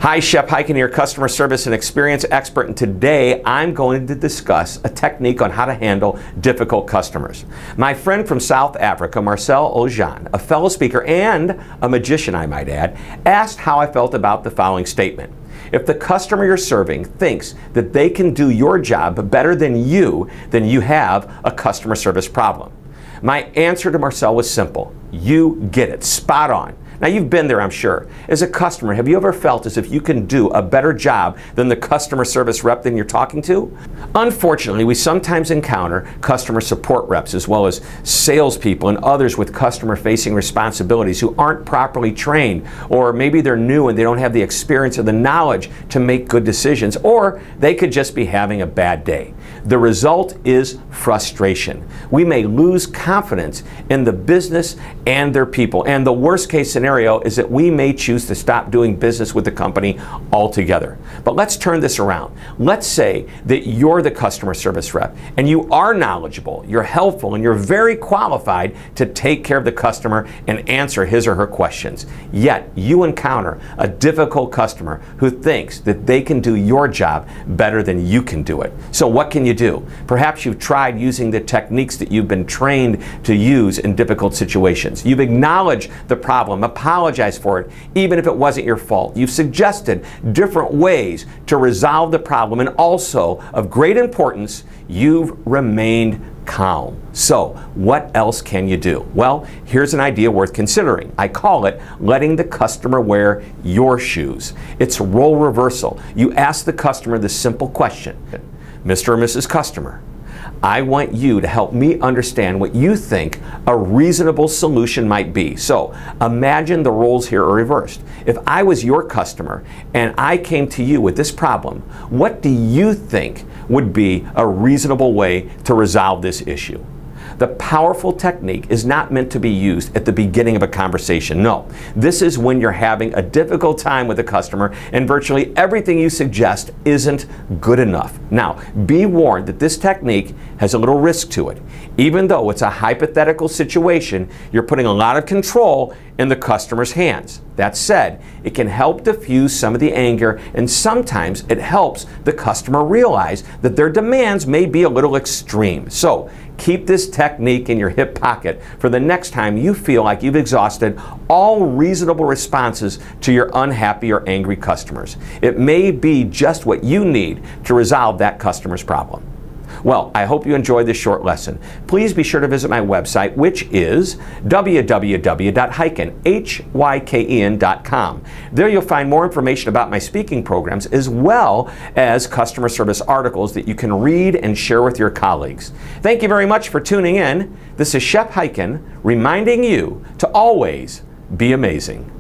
Hi, Shep Hyken here, customer service and experience expert, and today I'm going to discuss a technique on how to handle difficult customers. My friend from South Africa, Marcel Oudejans, a fellow speaker and a magician I might add, asked how I felt about the following statement. If the customer you're serving thinks that they can do your job better than you, then you have a customer service problem. My answer to Marcel was simple. You get it. Spot on. Now, you've been there, I'm sure. As a customer, have you ever felt as if you can do a better job than the customer service rep that you're talking to? Unfortunately, we sometimes encounter customer support reps as well as salespeople and others with customer-facing responsibilities who aren't properly trained, or maybe they're new and they don't have the experience or the knowledge to make good decisions, or they could just be having a bad day. The result is frustration. We may lose confidence in the business and their people, and the worst case scenario is that we may choose to stop doing business with the company altogether. But let's turn this around. Let's say that you're the customer service rep and you are knowledgeable, you're helpful, and you're very qualified to take care of the customer and answer his or her questions. Yet you encounter a difficult customer who thinks that they can do your job better than you can do it. So what can you do? Perhaps you've tried using the techniques that you've been trained to use in difficult situations. You've acknowledged the problem, apologize for it, even if it wasn't your fault. You've suggested different ways to resolve the problem, and also, of great importance, you've remained calm. So, what else can you do? Well, here's an idea worth considering. I call it letting the customer wear your shoes. It's role reversal. You ask the customer the simple question, Mr. or Mrs. Customer, I want you to help me understand what you think a reasonable solution might be. So imagine the roles here are reversed. If I was your customer and I came to you with this problem, what do you think would be a reasonable way to resolve this issue? The powerful technique is not meant to be used at the beginning of a conversation. No, this is when you're having a difficult time with a customer and virtually everything you suggest isn't good enough. Now, be warned that this technique has a little risk to it. Even though it's a hypothetical situation, you're putting a lot of control in the customer's hands. That said, it can help diffuse some of the anger, and sometimes it helps the customer realize that their demands may be a little extreme. So, keep this technique in your hip pocket for the next time you feel like you've exhausted all reasonable responses to your unhappy or angry customers. It may be just what you need to resolve that customer's problem. Well, I hope you enjoyed this short lesson. Please be sure to visit my website, which is www.hyken.com. There you'll find more information about my speaking programs as well as customer service articles that you can read and share with your colleagues. Thank you very much for tuning in. This is Shep Hyken reminding you to always be amazing.